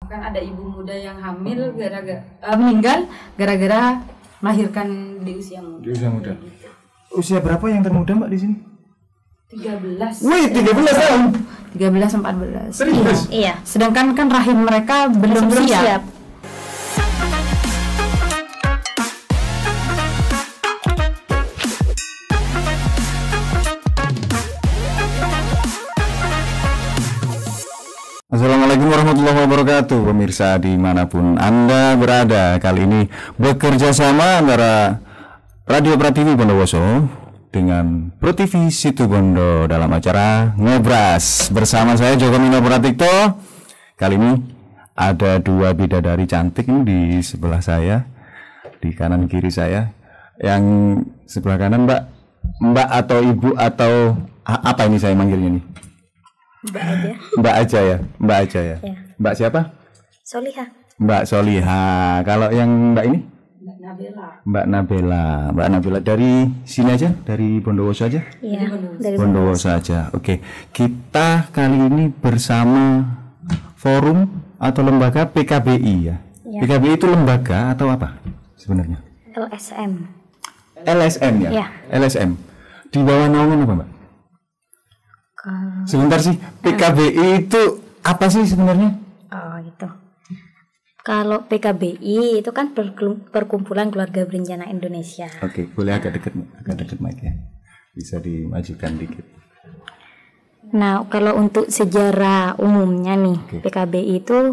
Kan ada ibu muda yang hamil meninggal gara-gara melahirkan di usia muda. Di usia muda. Usia berapa yang termuda Mbak di sini? 13. Wih, 13 tahun. 13 14. Serius? Iya. Sedangkan kan rahim mereka belum siap. Assalamualaikum warahmatullahi wabarakatuh, pemirsa dimanapun Anda berada. Kali ini bekerja sama antara Radio Prativi Bondowoso dengan Pro TV Situbondo dalam acara Ngobras. Bersama saya Joko Mino Pratikto. Kali ini ada dua bidadari cantik di sebelah saya, di kanan kiri saya. Yang sebelah kanan Mbak atau Ibu atau apa ini saya manggilnya nih? Mbak aja ya. Ya. Mbak siapa? Solihah. Mbak Solihah. Kalau yang Mbak ini? Mbak Nabela dari sini aja, dari Bondowoso aja? Iya, dari Bondowoso aja. Oke. Kita kali ini bersama forum atau lembaga PKBI ya. PKBI itu lembaga atau apa sebenarnya? LSM. LSM ya? Ya. LSM. Di bawah naungan apa, Mbak? Sebentar sih, PKBI itu apa sih sebenarnya? Oh gitu. Kalau PKBI itu kan Perkumpulan Keluarga Berencana Indonesia. Oke, boleh agak dekat mic ya. Bisa dimajukan dikit. Nah, kalau untuk sejarah umumnya nih, PKBI itu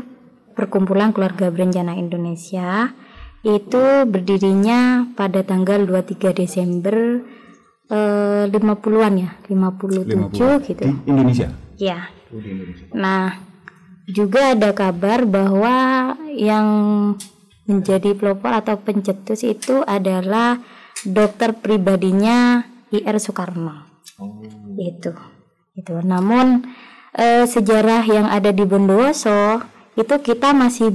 Perkumpulan Keluarga Berencana Indonesia itu berdirinya pada tanggal 23 Desember 50-an ya, 57 gitu. Di Indonesia? Ya. Oh, di Indonesia. Nah, juga ada kabar bahwa yang menjadi pelopor atau pencetus itu adalah dokter pribadinya I.R. Soekarno. Itu. Namun sejarah yang ada di Bondowoso itu kita masih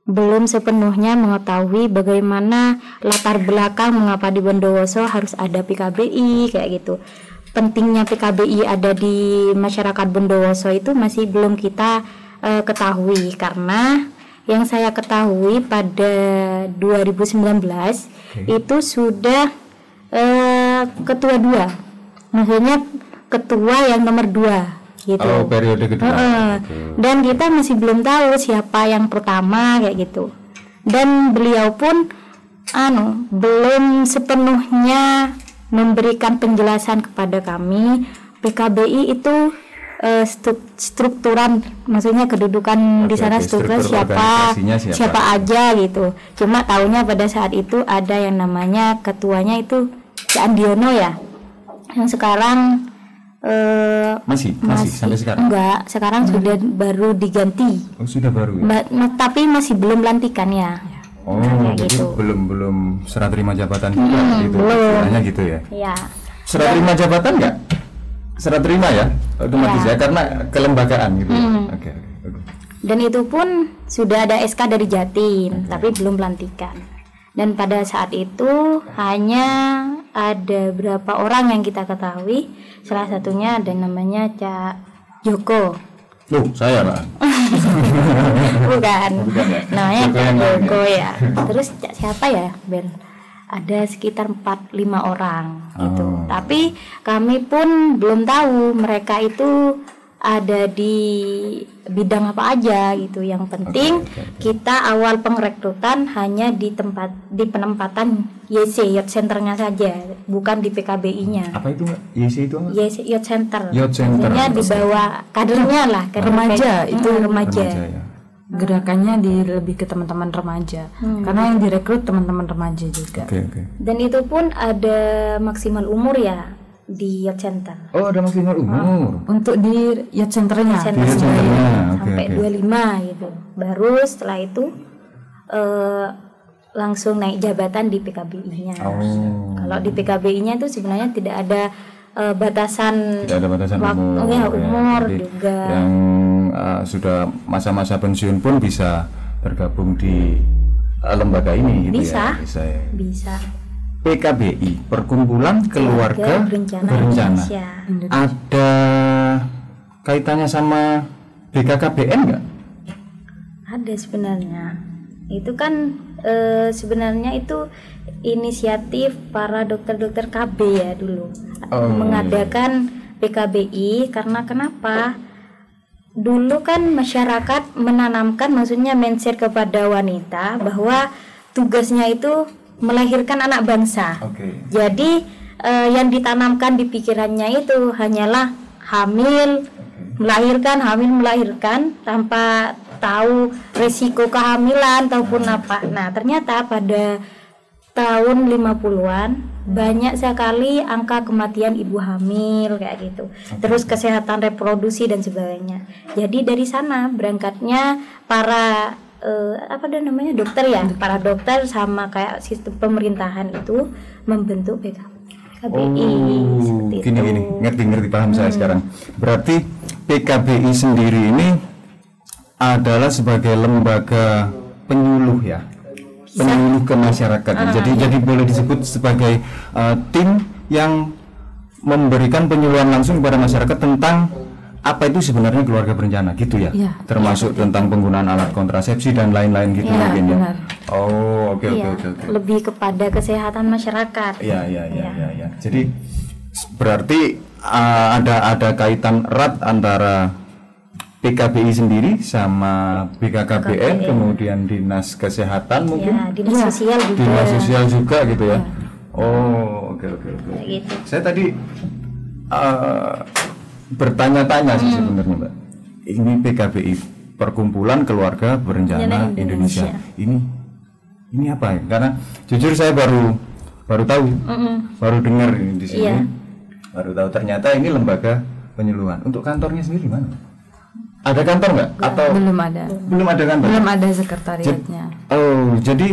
belum sepenuhnya mengetahui bagaimana latar belakang mengapa di Bondowoso harus ada PKBI kayak gitu. Pentingnya PKBI ada di masyarakat Bondowoso itu masih belum kita ketahui, karena yang saya ketahui pada 2019 itu sudah ketua 2, maksudnya ketua yang nomor 2 gitu. Oh, periode kedua. Dan kita masih belum tahu siapa yang pertama kayak gitu. Dan beliau pun belum sepenuhnya memberikan penjelasan kepada kami PKBI itu strukturan, maksudnya kedudukan di sana struktur siapa aja gitu. Cuma tahunya pada saat itu ada yang namanya ketuanya itu Cak Andiono ya, yang sekarang masih sampai sekarang? Enggak, sekarang sudah baru diganti. Oh, sudah baru ya? Tapi masih belum lantikan ya. Oh, gitu. belum serah terima jabatan juga gitu. Istilahnya gitu ya? Iya. Serah terima jabatan enggak? Serah terima ya? Otomatis ya, karena kelembagaan gitu. Oke. Dan itu pun sudah ada SK dari Jatim, tapi belum pelantikan. Dan pada saat itu hanya ada berapa orang yang kita ketahui. Salah satunya ada namanya Cak Joko. Loh, saya Pak. Bukan ya? Namanya Cak Joko ya. Terus Cak siapa ya, Bel? Ada sekitar 4-5 orang gitu. Tapi kami pun belum tahu mereka itu ada di bidang apa aja gitu. Yang penting kita awal pengrekrutan hanya di penempatan YC Youth Centernya saja, bukan di PKBI-nya. Apa itu YC itu apa? YC Youth Center. Maksudnya di bawah kadernya lah, remaja itu remaja. Ya. Gerakannya lebih ke teman-teman remaja, karena yang direkrut teman-teman remaja juga. Dan itu pun ada maksimal umur ya di Youth Center. Oh, ada maksimal umur. Untuk di Youth Centernya. Sampai 25 gitu. Baru setelah itu langsung naik jabatan di PKBI-nya. Kalau di PKBI-nya itu sebenarnya tidak ada batasan. Tidak ada batasan umur juga. Yang sudah masa-masa pensiun pun bisa bergabung di lembaga ini gitu bisa, ya. Bisa. PKBI, Perkumpulan Keluarga Berencana. Ada kaitannya sama BKKBN nggak? Ada sebenarnya. Itu kan sebenarnya itu inisiatif para dokter-dokter KB ya dulu mengadakan PKBI. Karena kenapa? Dulu kan masyarakat menanamkan, maksudnya mindset kepada wanita bahwa tugasnya itu melahirkan anak bangsa. Jadi yang ditanamkan di pikirannya itu hanyalah hamil, melahirkan tanpa tahu resiko kehamilan ataupun apa. Nah, ternyata pada tahun 50-an banyak sekali angka kematian ibu hamil kayak gitu. Terus kesehatan reproduksi dan sebagainya. Jadi dari sana berangkatnya para dokter ya, para dokter sama kayak sistem pemerintahan itu membentuk PKBI. Gini, ngerti paham saya sekarang. Berarti PKBI sendiri ini adalah sebagai lembaga penyuluh ya, penyuluh ke masyarakat. Jadi boleh disebut sebagai tim yang memberikan penyuluhan langsung kepada masyarakat tentang apa itu sebenarnya keluarga berencana gitu ya, termasuk tentang penggunaan alat kontrasepsi dan lain-lain gitu mungkin ya. Oh, oke. Lebih kepada kesehatan masyarakat. Iya. Jadi berarti ada kaitan erat antara PKBI sendiri sama BKKBN, kemudian Dinas Kesehatan mungkin, Dinas Sosial juga. Dinas Sosial juga gitu ya. Oh, oke. Gitu. Saya tadi bertanya-tanya sih sebenarnya, Mbak. Ini PKBI, Perkumpulan Keluarga Berencana Indonesia. Ini apa ya? Karena jujur saya baru tahu, baru dengar ini di sini. Baru tahu ternyata ini lembaga penyuluhan. Untuk kantornya sendiri mana? Ada kantor nggak? Atau belum ada kantor? Belum ada sekretariatnya. Jadi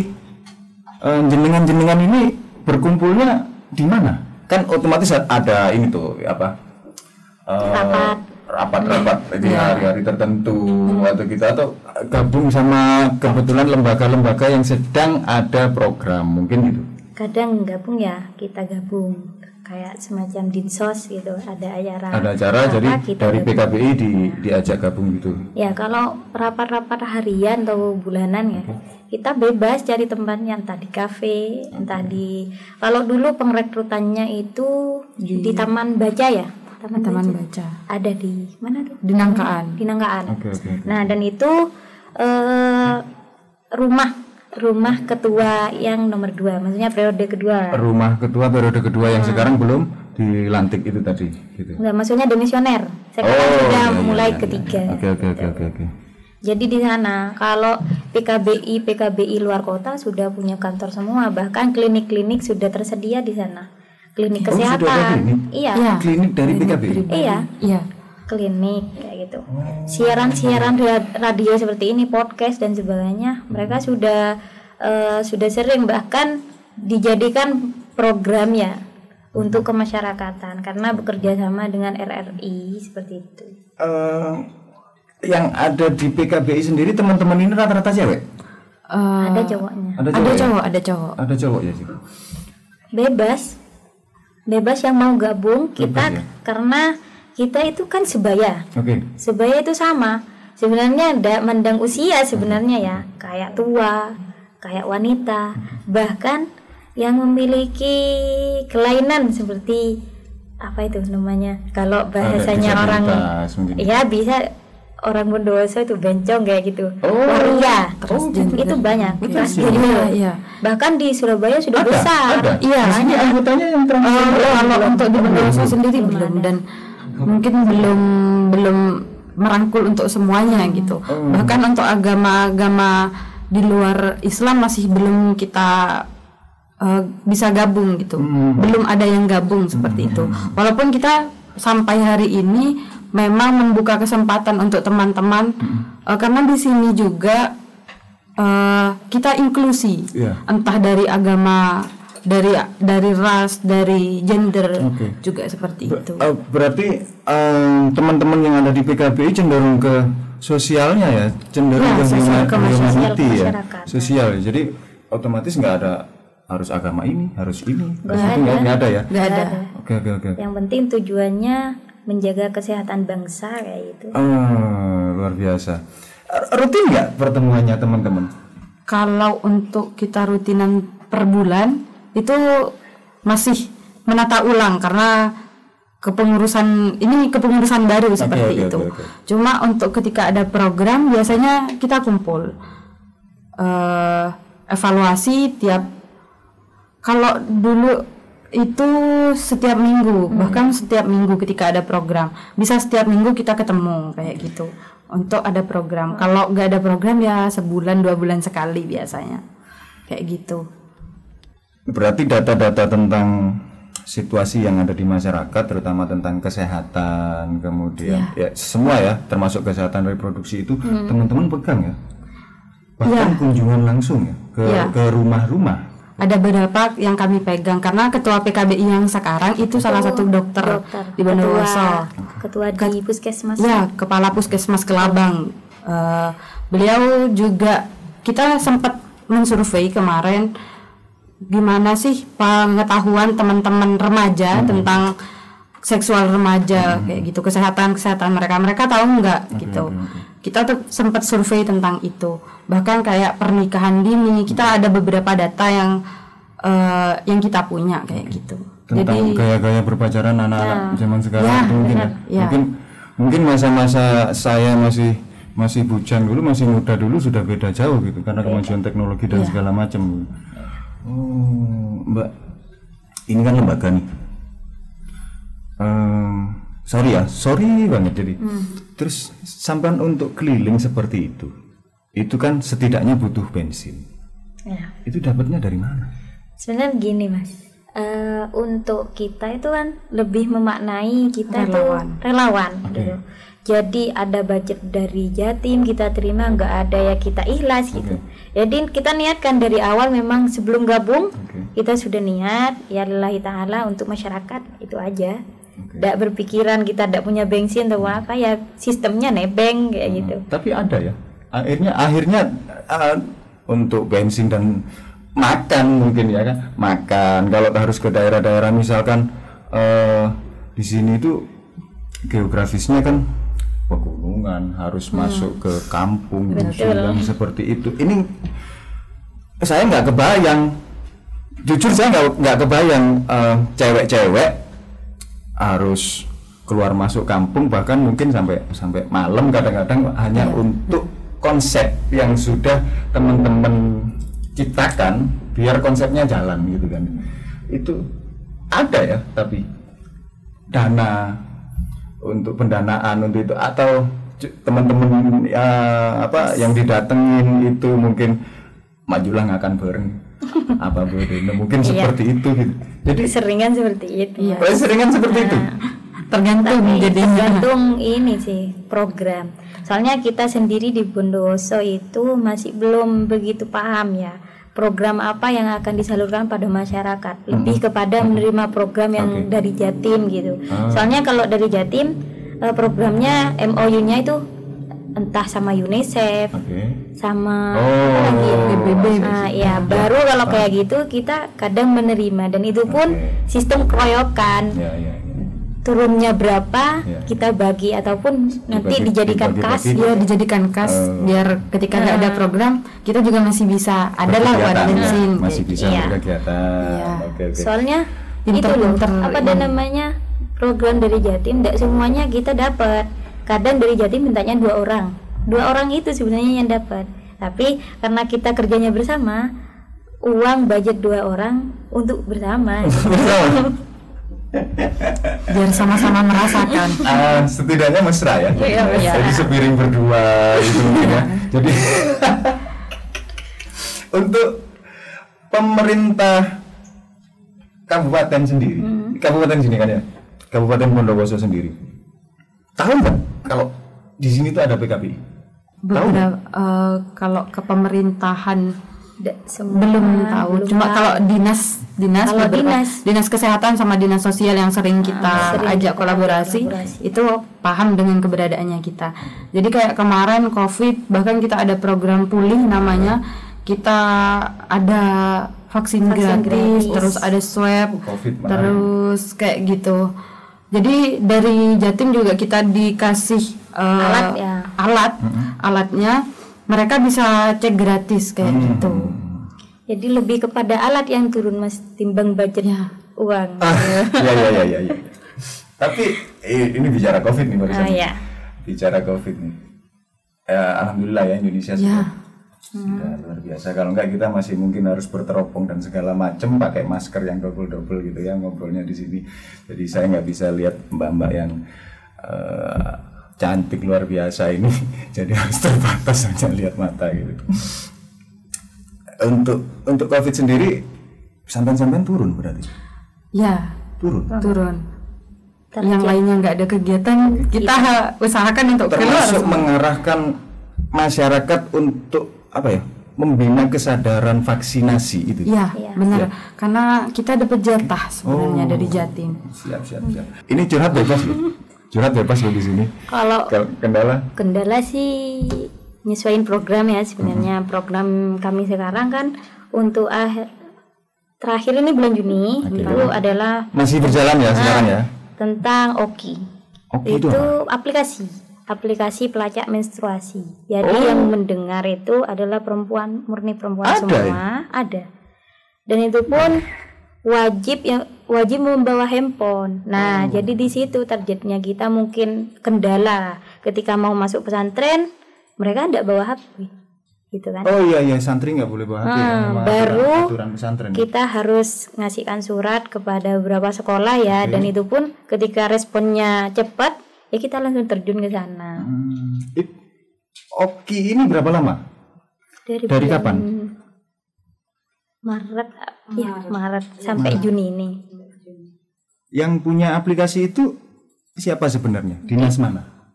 jenengan ini berkumpulnya di mana? Kan otomatis ada ini tuh apa? Rapat di hari-hari tertentu atau gitu, atau gabung sama kebetulan lembaga-lembaga yang sedang ada program mungkin gitu. Kadang gabung ya, kita gabung kayak semacam dinsos gitu, ada acara jadi dari gabung. PKBI diajak gabung gitu ya. Kalau rapat-rapat harian atau bulanan ya, kita bebas cari tempatnya, entah di kafe, entah di, kalau dulu pengrekrutannya itu di Taman Baca ya, Taman Baca ada di mana tuh, di Nangkaan. Okay. Nah, dan itu rumah ketua yang nomor 2, maksudnya periode kedua. Rumah ketua periode kedua yang sekarang belum dilantik itu tadi gitu. Enggak, maksudnya demisioner. Sekarang sudah mulai ketiga. Oke. Jadi di sana kalau PKBI luar kota sudah punya kantor semua, bahkan klinik-klinik sudah tersedia di sana. Klinik kesehatan. Sudah ada klinik? Iya. Klinik dari PKBI. Iya. Klinik kayak gitu. Siaran radio seperti ini, podcast dan sebagainya, mereka sudah sering, bahkan dijadikan program ya untuk kemasyarakatan karena bekerja sama dengan RRI seperti itu. Yang ada di PKBI sendiri teman-teman ini rata-rata cewek? Ada cowoknya. Ada cowok. Ada cowok ya sih. Bebas yang mau gabung kita ya? Karena kita itu kan sebaya. Sebaya itu sama. Sebenarnya ada mandang usia sebenarnya ya, kayak tua, kayak wanita, bahkan yang memiliki kelainan seperti apa itu namanya? Kalau bahasanya orang ya bisa orang Bondowoso itu bencong kayak gitu. Waria. Itu banyak. Iya. Bahkan di Surabaya sudah besar. Iya, banyak anggotanya yang kalau untuk di Bondowoso sendiri belum, dan mungkin belum merangkul untuk semuanya gitu. Bahkan untuk agama-agama di luar Islam masih belum kita bisa gabung gitu. Belum ada yang gabung seperti itu. Walaupun kita sampai hari ini memang membuka kesempatan untuk teman-teman karena di sini juga kita inklusi, entah dari agama, dari ras, dari gender, juga seperti itu. Berarti teman-teman yang ada di PKBI cenderung ke sosialnya ya, cenderung ke humanity ya, sosial. Jadi otomatis nggak ada harus agama ini, harus ini, nggak ada ya. Nggak ada. Oke. Yang penting tujuannya menjaga kesehatan bangsa kayak gitu. Luar biasa. Rutin nggak pertemuannya teman-teman? Kalau untuk kita rutinan per bulan itu masih menata ulang karena kepengurusan baru seperti itu. Cuma untuk ketika ada program biasanya kita kumpul evaluasi tiap, kalau dulu itu setiap minggu, bahkan setiap minggu ketika ada program, bisa setiap minggu kita ketemu kayak gitu untuk ada program. Kalau nggak ada program ya sebulan 2 bulan sekali biasanya kayak gitu. Berarti data-data tentang situasi yang ada di masyarakat, terutama tentang kesehatan, kemudian ya semua ya, termasuk kesehatan reproduksi itu teman-teman pegang ya, bahkan kunjungan langsung ya ke rumah-rumah. Ada beberapa yang kami pegang karena ketua PKBI yang sekarang itu salah satu dokter di Bondowoso, ketua di puskesmas. Ya, kepala puskesmas Kelabang. Beliau juga, kita sempat mensurvei kemarin gimana sih pengetahuan teman-teman remaja tentang seksual remaja kayak gitu, kesehatan mereka tahu nggak gitu. Kita tuh sempat survei tentang itu, bahkan kayak pernikahan dini kita ada beberapa data yang kita punya kayak gitu. Tentang gaya-gaya berpacaran anak-anak zaman sekarang itu mungkin mungkin masa-masa saya masih bujang dulu, masih muda dulu sudah beda jauh gitu karena kemajuan teknologi dan segala macam. Mbak, ini kan lembaga nih. Sorry banget jadi. Terus sampai untuk keliling seperti itu kan setidaknya butuh bensin. Ya. Itu dapatnya dari mana? Sebenarnya gini Mas, untuk kita itu kan lebih memaknai kita relawan gitu. Jadi ada budget dari Jatim kita terima, nggak ada ya kita ikhlas gitu. Jadi kita niatkan dari awal, memang sebelum gabung kita sudah niat ya lillahi ta'ala untuk masyarakat, itu aja. Tidak berpikiran kita tidak punya bensin atau apa, ya sistemnya nebeng kayak gitu. Tapi ada ya akhirnya untuk bensin dan makan mungkin ya kan, makan kalau harus ke daerah-daerah misalkan di sini itu geografisnya kan pegunungan, harus masuk ke kampung yang seperti itu. Ini saya nggak kebayang, jujur saya nggak kebayang cewek-cewek harus keluar masuk kampung, bahkan mungkin sampai malam kadang-kadang hanya untuk konsep yang sudah teman-teman ciptakan biar konsepnya jalan gitu kan. Itu ada ya, tapi dana untuk pendanaan untuk itu atau teman-teman yang didatengin itu mungkin majulah nggak akan bareng apa mungkin seperti itu gitu. Jadi seringan seperti itu. Seringan seperti itu. Tergantung ini sih program. Soalnya kita sendiri di Bondowoso itu masih belum begitu paham ya program apa yang akan disalurkan pada masyarakat, lebih kepada menerima program yang dari Jatim gitu. Soalnya kalau dari Jatim programnya MOU-nya itu entah sama UNICEF, sama apa lagi PBB. Ya baru kalau kayak gitu kita kadang menerima, dan itu pun sistem keroyokan. Turunnya berapa kita bagi, ataupun nanti dijadikan kas, dijadikan kas biar ketika nggak ada program kita juga masih bisa adalah buat bensin, masih bisa berkegiatan. Soalnya itu loh apa ada namanya program dari Jatim, tidak semuanya kita dapat. Kadang dari Jatim mintanya 2 orang itu sebenarnya yang dapat, tapi karena kita kerjanya bersama, uang budget 2 orang untuk bersama. Biar sama-sama merasakan. Setidaknya mesra ya. Jadi sepiring berdua itu mungkin ya. Jadi untuk pemerintah kabupaten sendiri, kabupaten sini kan ya, Kabupaten Bondowoso sendiri, tahu nggak kalau di sini tuh ada PKBI? Kalau ke pemerintahan belum tahu. Cuma kalau dinas kesehatan sama dinas sosial yang sering kita ajak kolaborasi itu paham dengan keberadaannya kita. Jadi kayak kemarin COVID, bahkan kita ada program pulih namanya, kita ada vaksin gratis, terus ada swab, terus kayak gitu. Jadi dari Jatim juga kita dikasih alatnya mereka bisa cek gratis kayak gitu. Jadi lebih kepada alat yang turun Mas timbang budget uang. Ya. Tapi ini bicara COVID nih barusan. Bicara COVID nih. Alhamdulillah ya Indonesia sudah luar biasa. Kalau enggak kita masih mungkin harus berteropong dan segala macam, pakai masker yang double gitu ya ngobrolnya di sini. Jadi saya nggak bisa lihat mbak-mbak yang cantik luar biasa ini. Jadi harus terbatas saja lihat mata gitu. Untuk COVID sendiri sampai-sampai turun berarti? Ya, turun. Yang lainnya nggak ada kegiatan, kita usahakan untuk keluar. Termasuk mengarahkan masyarakat untuk apa ya? Membina kesadaran vaksinasi itu. Iya, benar. Karena kita dapat jatah sebenarnya dari Jatim. Siap. Ini curhat bebas loh. Curhat bebas loh di sini. Kalau kendala sih nyesuaiin program ya sebenarnya. Program kami sekarang kan untuk terakhir ini bulan Juni itu adalah masih berjalan ya sekarang ya. Tentang Oki itu aplikasi pelacak menstruasi. Jadi yang mendengar itu adalah murni perempuan semua. Ada. Dan itu pun wajib membawa handphone. Nah, jadi di situ targetnya kita mungkin kendala ketika mau masuk pesantren, mereka tidak bawa HP. Gitu kan. Oh iya santri nggak boleh bawa HP. Baru kita harus ngasihkan surat kepada beberapa sekolah ya, dan itu pun ketika responnya cepat ya kita langsung terjun ke sana. Oki ini berapa lama? Dari kapan? Maret sampai Juni ini. Yang punya aplikasi itu siapa sebenarnya? Dinas mana?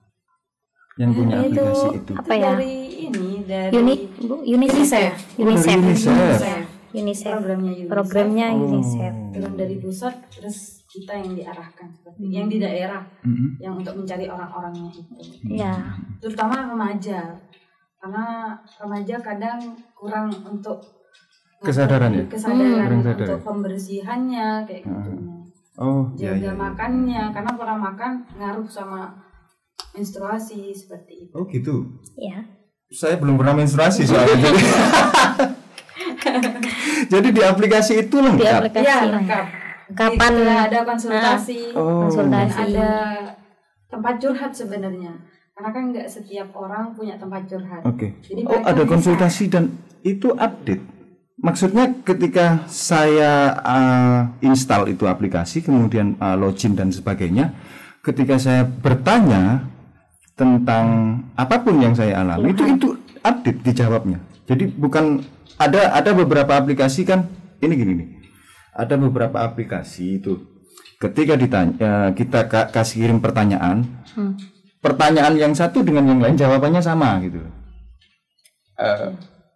Yang punya aplikasi itu? Apa ya? UNICEF. Programnya UNICEF. Turun dari pusat, terus kita yang diarahkan seperti yang di daerah, yang untuk mencari orang-orangnya itu. Ya. Terutama remaja, karena remaja kadang kurang untuk kesadaran untuk pembersihannya kayak gitu. Jaga makannya, karena pola makan ngaruh sama menstruasi seperti itu. Oh gitu. Ya. Saya belum pernah menstruasi soalnya. Jadi di aplikasi itu lengkap. Lengkap. Kapan ada konsultasi, ada tempat curhat sebenarnya. Karena kan nggak setiap orang punya tempat curhat. Jadi ada konsultasi dan itu update. Maksudnya ketika saya install itu aplikasi, kemudian login dan sebagainya, ketika saya bertanya tentang apapun yang saya alami, itu update dijawabnya. Jadi bukan ada beberapa aplikasi kan ini gini nih. Ada beberapa aplikasi itu ketika ditanya kita kasih kirim pertanyaan, pertanyaan yang satu dengan yang lain jawabannya sama gitu.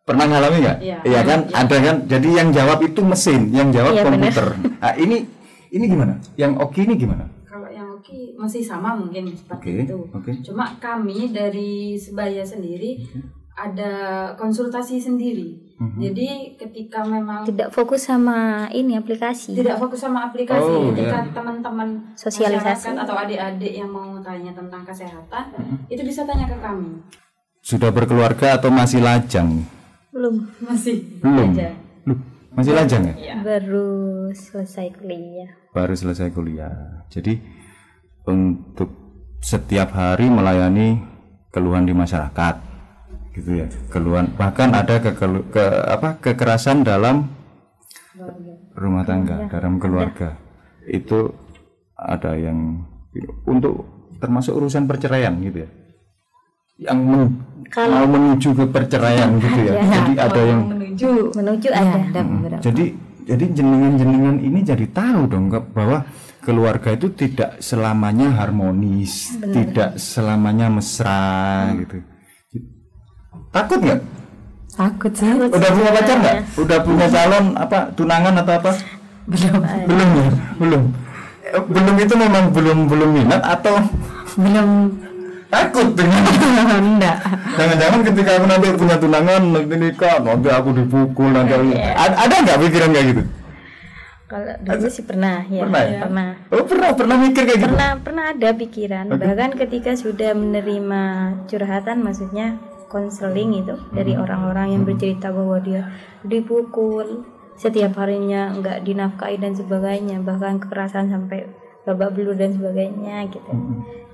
Pernah ngalami nggak? Iya kan, ada kan. Jadi yang jawab itu mesin, yang jawab komputer. Nah, ini gimana? Yang Oki ini gimana? Kalau yang Oki masih sama mungkin seperti itu. Cuma kami dari Sebaya sendiri ada konsultasi sendiri. Jadi ketika memang tidak fokus sama aplikasi. Ketika teman-teman sosialisasi atau adik-adik yang mau tanya tentang kesehatan, itu bisa tanya ke kami. Sudah berkeluarga atau masih lajang? Belum. Masih lajang ya? Baru selesai kuliah. Jadi untuk setiap hari melayani keluhan di masyarakat, gitu ya. Keluhan, bahkan ada kekerasan dalam rumah tangga, dalam keluarga. Itu ada yang untuk termasuk urusan perceraian gitu ya. Yang mau menuju ke perceraian gitu ya. Jadi ada yang menuju ada. Jadi jenengan ini jadi tahu dong bahwa keluarga itu tidak selamanya harmonis, tidak selamanya mesra gitu. Takut nggak? Takut sih. Udah punya pacar nggak? Udah punya calon tunangan atau apa? Belum. Belum itu memang belum minat atau belum takut dengan enggak. Jangan-jangan ketika aku nanti punya tunangan, nanti nikah, nanti aku dipukul, nanti ada nggak pikiran kayak gitu? Kalau dulu sih pernah ya. Pernah ya? Pernah. Oh, pernah mikir kayak gitu? Pernah ada pikiran. Bahkan ketika sudah menerima curhatan, maksudnya konseling itu dari orang-orang yang bercerita bahwa dia dipukul setiap harinya, nggak dinafkahi dan sebagainya, bahkan kekerasan sampai babak belur dan sebagainya gitu.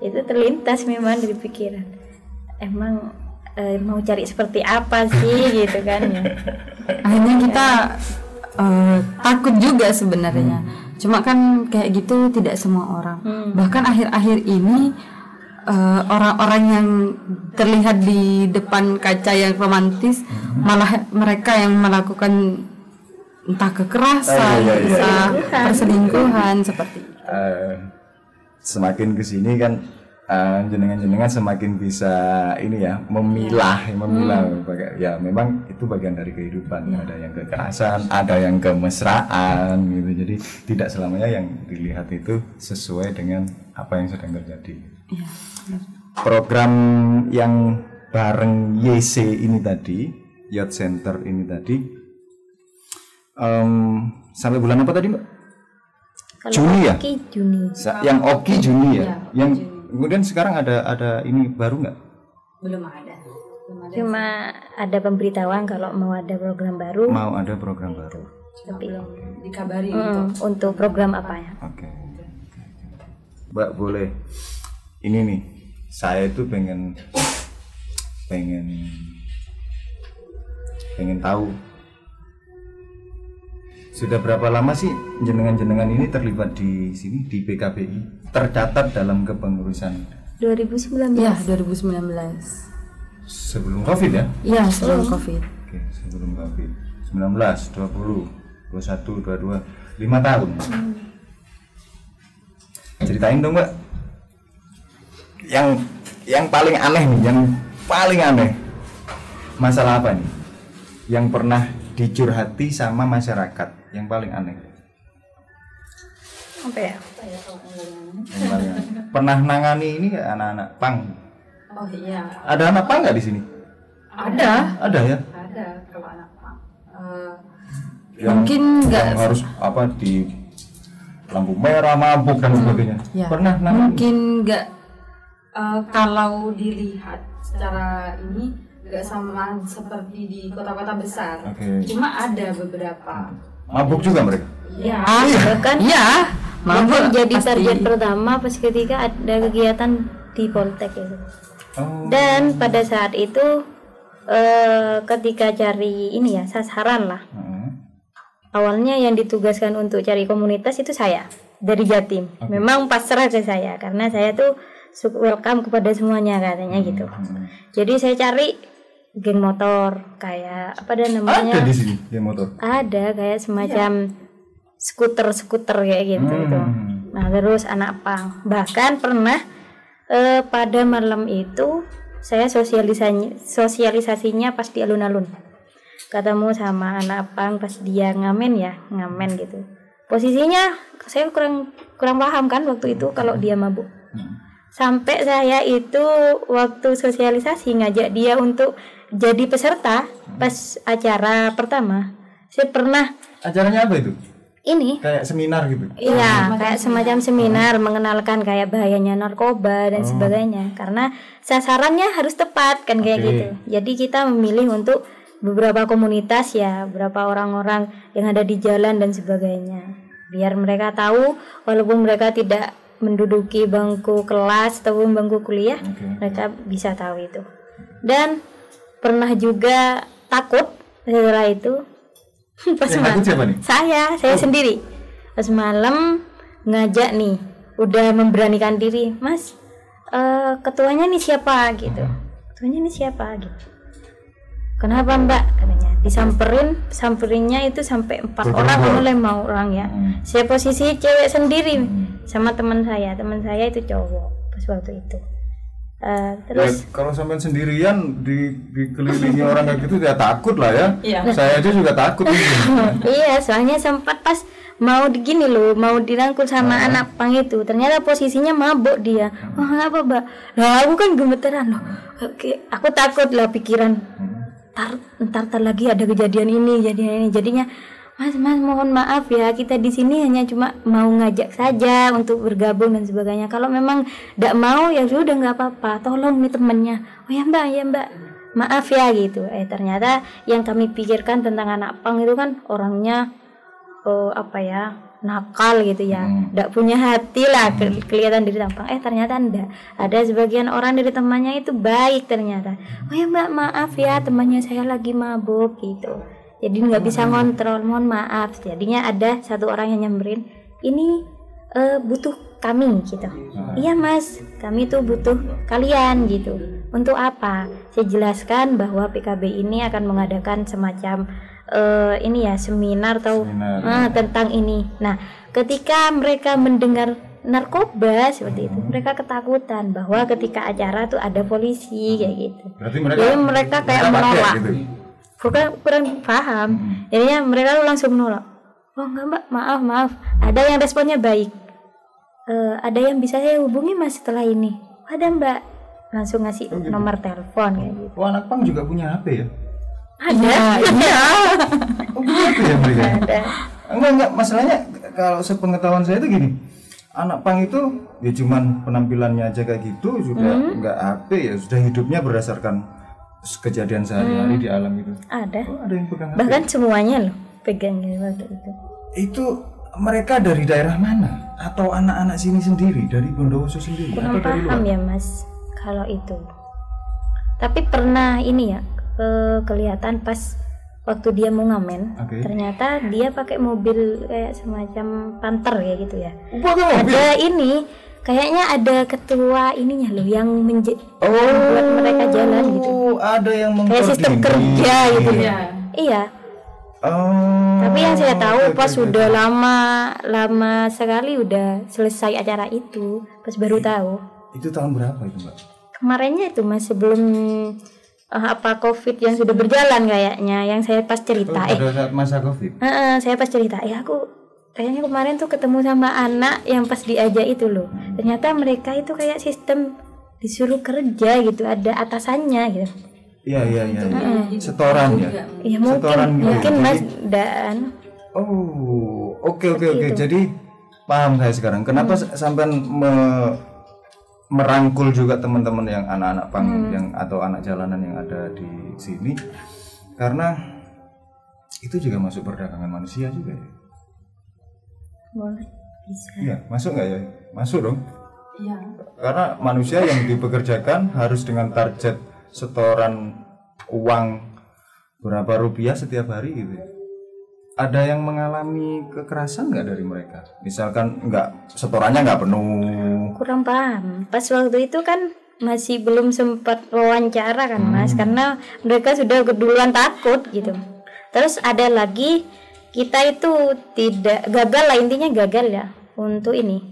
Itu terlintas memang dari pikiran. Emang mau cari seperti apa sih gitu kan ya. Akhirnya kita takut juga sebenarnya. Cuma kan kayak gitu tidak semua orang. Bahkan akhir-akhir ini orang-orang yang terlihat di depan kaca yang romantis malah mereka yang melakukan entah kekerasan, entah perselingkuhan seperti itu. Semakin kesini kan jenengan-jenengan semakin bisa ini ya memilah ya memang itu bagian dari kehidupan. Ada yang kekerasan, ada yang kemesraan gitu. Jadi tidak selamanya yang dilihat itu sesuai dengan apa yang sedang terjadi. Program yang bareng YC ini tadi, Youth Center ini tadi, sampai bulan apa tadi Mbak? Kalau Juni ya? Juni. Yang Oki Juni ya? Yang kemudian sekarang ada ini baru nggak? Belum ada. Cuma ada pemberitahuan kalau mau ada program baru. Mau ada program baru. Tapi Belum dikabari untuk program apa ya? Oke. Mbak boleh. Ini nih, saya itu pengen tahu. Sudah berapa lama sih jenengan-jenengan ini terlibat di sini di PKBI? Tercatat dalam kepengurusan 2019. Ya, 2019. sebelum Covid ya? Iya, sebelum Covid. Oke, sebelum Covid. 19, 20, 21, 22, 5 tahun. Ceritain dong Mbak. Yang paling aneh nih, yang paling aneh. Masalah apa nih? Yang pernah dicurhati sama masyarakat, yang paling aneh. Apa ya? Yang paling aneh. Pernah nangani ini nggak anak-anak pang? Oh iya, Ada anak pang nggak di sini? ada. Ada ya? Ada kalau anak pang. Mungkin nggak harus apa di lampu merah, mabuk dan sebagainya. Ya. Pernah nangani? Mungkin nggak kalau dilihat secara ini nggak sama seperti di kota-kota besar. Oke. Cuma ada beberapa. Mabuk juga mereka? Ya, Bahkan iya. bahkan jadi pasti. target pertama pas ketika ada kegiatan di Poltek itu. Oh. Dan pada saat itu ketika cari ini ya sasaran lah. Awalnya yang ditugaskan untuk cari komunitas itu saya dari Jatim. Memang pasrah ke saya karena saya tuh welcome kepada semuanya katanya gitu. Jadi saya cari geng motor kayak apa namanya? Ada di sini geng motor. Ada kayak semacam skuter kayak gitu itu. Nah terus anak pang. Bahkan pernah pada malam itu saya sosialisasinya pas di alun-alun. Ketemu sama anak pang pas dia ngamen gitu. Posisinya saya kurang paham kan waktu itu kalau dia mabuk. Sampai saya itu waktu sosialisasi ngajak dia untuk jadi peserta pas acara pertama. Saya pernah. Acaranya apa itu? Ini Kayak seminar gitu? iya, kayak semacam seminar mengenalkan kayak bahayanya narkoba dan sebagainya. Karena sasarannya harus tepat kan kayak gitu. Jadi kita memilih untuk beberapa komunitas ya, beberapa orang-orang yang ada di jalan dan sebagainya. Biar mereka tahu walaupun mereka tidak menduduki bangku kelas atau bangku kuliah, mereka bisa tahu itu. Dan pernah juga takut setelah itu. Pas malam saya sendiri pas malam ngajak nih udah memberanikan diri, Mas ketuanya nih siapa gitu, kenapa Mbak katanya, samperinnya itu sampai 4 orang atau 5 orang ya. Saya posisi cewek sendiri sama teman saya itu cowok pas waktu itu. Terus ya, kalau sampai sendirian dikelilingi orang kayak gitu ya takut lah ya. Saya aja juga takut gitu. Iya, soalnya sempat pas mau dirangkul sama anak pang itu, ternyata posisinya mabuk dia. Wah, apa Mbak? Lah aku kan gemeteran loh. Aku takut lah pikiran. Ntar lagi ada kejadian ini, jadinya Mas mohon maaf ya, kita di sini hanya cuma mau ngajak saja untuk bergabung dan sebagainya. Kalau memang tidak mau ya sudah nggak apa-apa, tolong nih temennya. Oh ya mbak, maaf ya gitu. Ternyata yang kami pikirkan tentang anak pang itu kan orangnya nakal gitu ya, tidak punya hati lah, kelihatan dari tampang. Ternyata enggak, ada sebagian orang dari temannya itu baik ternyata. Oh ya mbak, maaf ya, temannya saya lagi mabuk gitu, jadi nggak bisa ngontrol, mohon maaf. Jadinya ada satu orang yang nyamperin, ini butuh kami gitu. Iya mas, kami tuh butuh kalian gitu. Untuk apa? Saya jelaskan bahwa PKB ini akan mengadakan semacam seminar tentang ini. Nah, ketika mereka mendengar narkoba seperti itu, mereka ketakutan bahwa ketika acara tuh ada polisi kayak gitu. Jadi mereka kayak menolak. Gitu. Kurang paham. Jadinya mereka langsung menolak. Oh enggak mbak, maaf. Ada yang responnya baik. Ada yang bisa saya hubungi mas setelah ini? Ada mbak. Langsung ngasih nomor telepon kayak gitu. Oh, anak pang juga punya HP ya? Ada. Oh, gitu ya mereka. Ada. Enggak, masalahnya kalau sepengetahuan saya itu gini. Anak pang itu ya cuman penampilannya aja kayak gitu, juga enggak HP ya, sudah hidupnya berdasarkan kejadian sehari-hari di alam itu. Ada. Oh, ada yang pegang HP. Bahkan semuanya loh pegang waktu itu. Itu mereka dari daerah mana? Atau anak-anak sini sendiri, dari Bondowoso sendiri? Kurang atau dari paham luar? ya mas kalau itu. Tapi pernah ini ya, kelihatan pas waktu dia mau ngamen, ternyata dia pakai mobil kayak semacam Panther ya gitu ya. Ada ini kayaknya ada ketua ininya loh yang buat mereka jalan gitu. Ada yang kayak sistem kerja gitu ya. Iya. Tapi yang saya tahu pas sudah lama sekali udah selesai acara itu, pas baru tahu. Itu tahun berapa itu mbak? Kemarinnya itu masih belum COVID yang sudah berjalan kayaknya, yang saya pas cerita. Pada saat masa COVID. Saya pas cerita, aku kayaknya kemarin tuh ketemu sama anak yang pas diajak itu loh. Ternyata mereka itu kayak sistem disuruh kerja gitu, ada atasannya gitu. Iya. Setoran ya. Iya mungkin mas dan. Oh, oke. Jadi paham saya sekarang. Kenapa sampai merangkul juga teman-teman yang anak-anak pang yang atau anak jalanan yang ada di sini, karena itu juga masuk perdagangan manusia juga ya. Boleh, bisa. Iya, masuk nggak ya? Masuk dong. Iya. Karena manusia yang dipekerjakan harus dengan target setoran uang berapa rupiah setiap hari gitu. Ada yang mengalami kekerasan nggak dari mereka? Misalkan setorannya nggak penuh. Kurang paham. Pas waktu itu kan masih belum sempat wawancara kan mas, karena mereka sudah keduluan takut gitu. Terus ada lagi, kita itu tidak gagal lah, intinya gagal ya untuk ini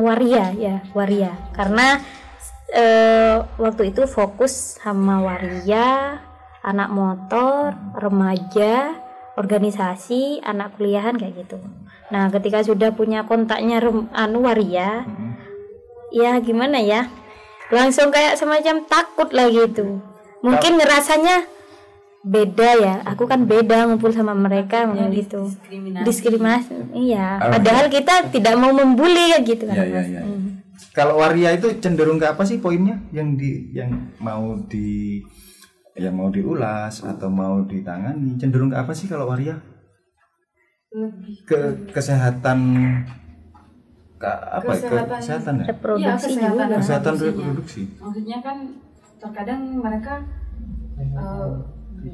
waria. Karena waktu itu fokus sama waria, anak motor, remaja, organisasi, anak kuliahan kayak gitu. Nah, ketika sudah punya kontaknya waria, ya gimana ya? Langsung kayak semacam takut lah gitu. Mungkin ngerasanya beda ya. Aku kan beda ngumpul sama mereka gitu. Diskriminasi. Iya. Padahal kita tidak mau membuli kayak gitu kan. Iya. Kalau waria itu cenderung ke apa sih poinnya yang mau diulas atau mau ditangani, cenderung ke apa sih kalau waria? Ke kesehatan kesehatan ya? Reproduksi kesehatan juga. Kesehatan reproduksi. Maksudnya kan terkadang mereka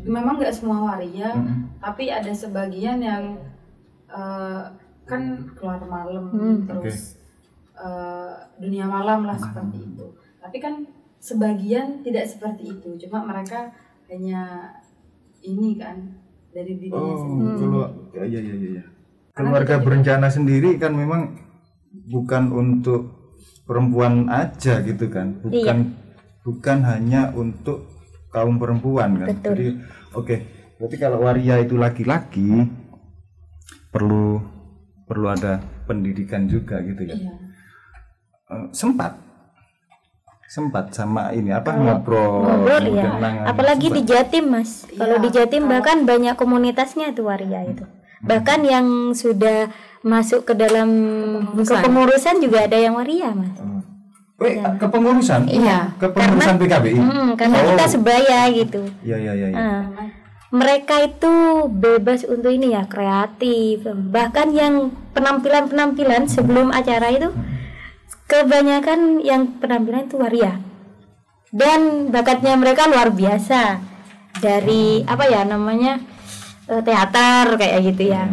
memang nggak semua waria, tapi ada sebagian yang kan keluar malam terus dunia malam lah seperti itu. Tapi kan sebagian tidak seperti itu, cuma mereka hanya ini kan dari dirinya sendiri. Iya. Keluarga berencana sendiri kan memang bukan untuk perempuan aja gitu kan, bukan hanya untuk kaum perempuan kan. Betul. Jadi berarti kalau waria itu laki-laki perlu ada pendidikan juga gitu ya. Iya. Sempat sama ini ngobrol ya. Apalagi di Jatim mas. Kalau di Jatim bahkan banyak komunitasnya itu waria itu. Bahkan yang sudah masuk ke dalam kepengurusan juga ada yang waria, Mas. Kepengurusan? Iya. Kepengurusan PKBI? Karena kita sebaya gitu. Iya. Mereka itu bebas untuk ini ya, kreatif. Bahkan yang penampilan sebelum acara itu kebanyakan yang penampilan itu waria. Dan bakatnya mereka luar biasa. Dari teater kayak gitu ya.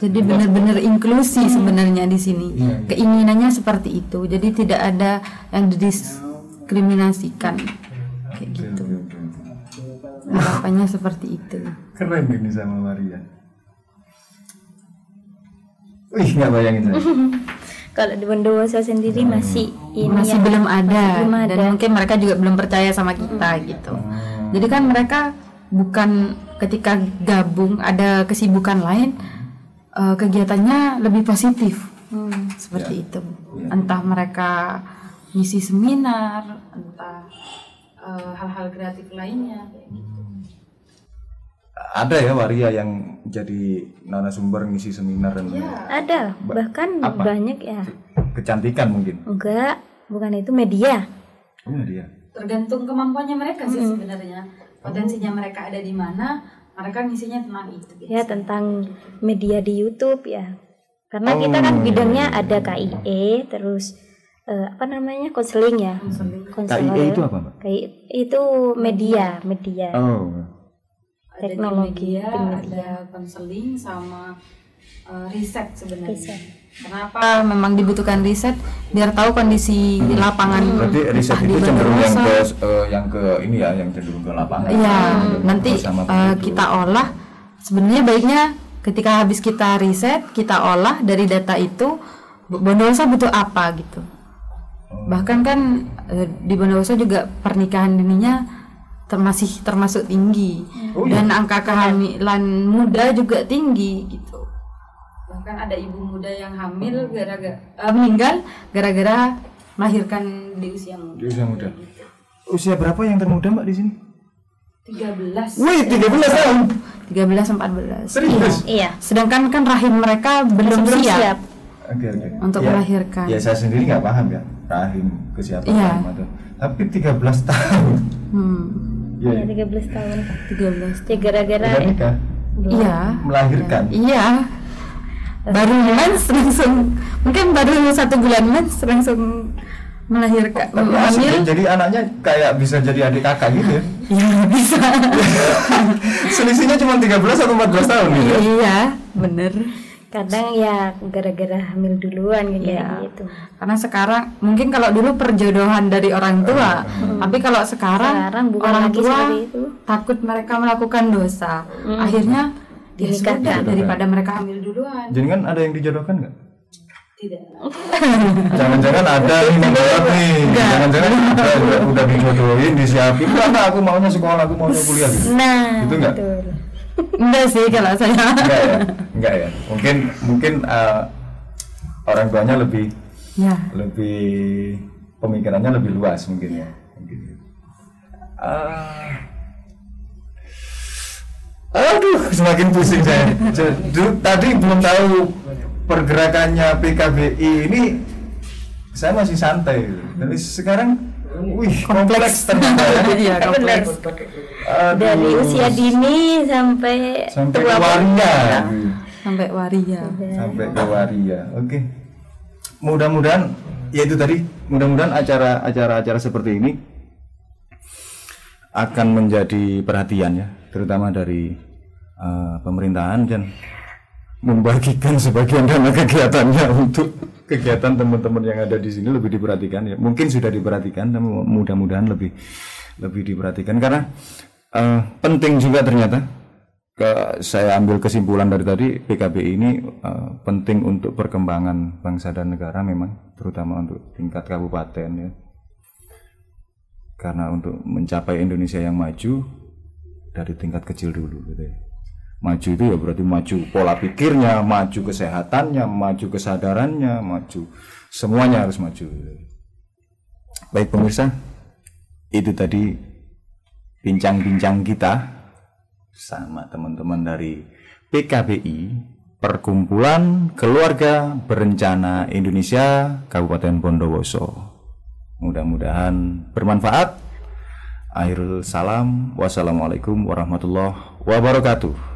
Jadi benar-benar inklusi sebenarnya di sini. Keinginannya seperti itu. Jadi tidak ada yang didiskriminasikan kayak gitu. Harapannya seperti itu. Keren ini sama Maria. Wih, nggak bayangin saya. Kalau di Bondowoso sendiri masih belum ada. belum ada. Dan mungkin mereka juga belum percaya sama kita gitu. Jadi kan mereka bukan ketika gabung ada kesibukan lain, kegiatannya lebih positif seperti itu. Entah mereka ngisi seminar, entah hal-hal kreatif lainnya kayak gitu. Ada ya waria yang jadi narasumber ngisi seminar dan Ada, bahkan apa? banyak ya. Kecantikan mungkin. Enggak, bukan itu media. Oh, dia. Tergantung kemampuannya mereka sih sebenarnya. Potensinya mereka ada di mana, mereka ngisinya tentang itu. Ya, tentang media di YouTube ya. Karena kita kan bidangnya ada KIE, terus konseling ya. KIE itu apa, Mbak? KIE itu media. Oh. Ada Teknologi, tim media, ada konseling sama riset sebenarnya. Kenapa memang dibutuhkan riset biar tahu kondisi di lapangan. Berarti riset itu cenderung yang cenderung ke lapangan. Iya, nanti kita olah. Sebenarnya baiknya ketika habis kita riset, kita olah dari data itu Bondowoso butuh apa gitu. Bahkan kan di Bondowoso juga pernikahan dininya termasuk tinggi. Dan angka kehamilan muda juga tinggi gitu. Bahkan ada ibu muda yang hamil meninggal gara-gara melahirkan di usia muda. Di usia muda. Usia berapa yang termuda, Mbak, di sini? 13. Wih, 13 tahun. 13-14. Serius? Iya. Sedangkan kan rahim mereka belum siap Oke. untuk melahirkan. Ya, saya sendiri nggak paham ya rahim kesiapan Iya. rahim itu. Tapi 13 tahun. Iya, 13 tahun. 13. Ya, gara-gara Udah nikah? Iya. Melahirkan? Iya. Baru mens langsung, mungkin baru 1 bulan mens langsung melahirkan, hamil. Jadi anaknya kayak bisa jadi adik kakak gitu ya? Iya bisa. Selisihnya cuma 13 atau 14 tahun gitu ya? Iya, bener. kadang ya gara-gara hamil duluan kayak Iya. gitu. Karena sekarang mungkin kalau dulu perjodohan dari orang tua, tapi kalau sekarang bukan orang lagi tua seperti itu. takut mereka melakukan dosa, akhirnya ya sudah, Dinikahkan. daripada mereka hamil duluan. Jadi kan ada yang dijodohkan nggak? Tidak. Jangan-jangan ada nih menjawab nih. Jangan-jangan udah dijodohin, disiapin. Enggak, aku maunya sekolah, aku maunya kuliah gitu. Nah, Itu enggak? betul. Enggak sih kalau saya. Enggak ya. Mungkin orang tuanya lebih Ya. pemikirannya lebih luas mungkin ya. Mungkin. Aduh, semakin pusing saya. Tadi belum tahu pergerakannya PKBI ini, saya masih santai. Tapi sekarang, wih, kompleks ternyata. Iya, kompleks. Dari usia dini sampai Sampai tua ke pun. waria. Sampai waria. Sampai ke waria. Oke. Mudah-mudahan ya itu tadi, mudah-mudahan acara-acara seperti ini akan menjadi perhatian ya, terutama dari pemerintahan dan membagikan sebagian dana kegiatannya untuk kegiatan teman-teman yang ada di sini lebih diperhatikan ya. Mungkin sudah diperhatikan, tapi mudah-mudahan lebih diperhatikan karena penting juga ternyata. Saya ambil kesimpulan dari tadi, PKBI ini penting untuk perkembangan bangsa dan negara memang, terutama untuk tingkat kabupaten ya. Karena untuk mencapai Indonesia yang maju dari tingkat kecil dulu gitu ya. Maju itu ya berarti maju pola pikirnya, maju kesehatannya, maju kesadarannya, maju semuanya harus maju. Baik pemirsa, itu tadi bincang-bincang kita sama teman-teman dari PKBI, Perkumpulan Keluarga Berencana Indonesia Kabupaten Bondowoso. Mudah-mudahan bermanfaat. Akhirul salam. Wassalamualaikum warahmatullahi wabarakatuh.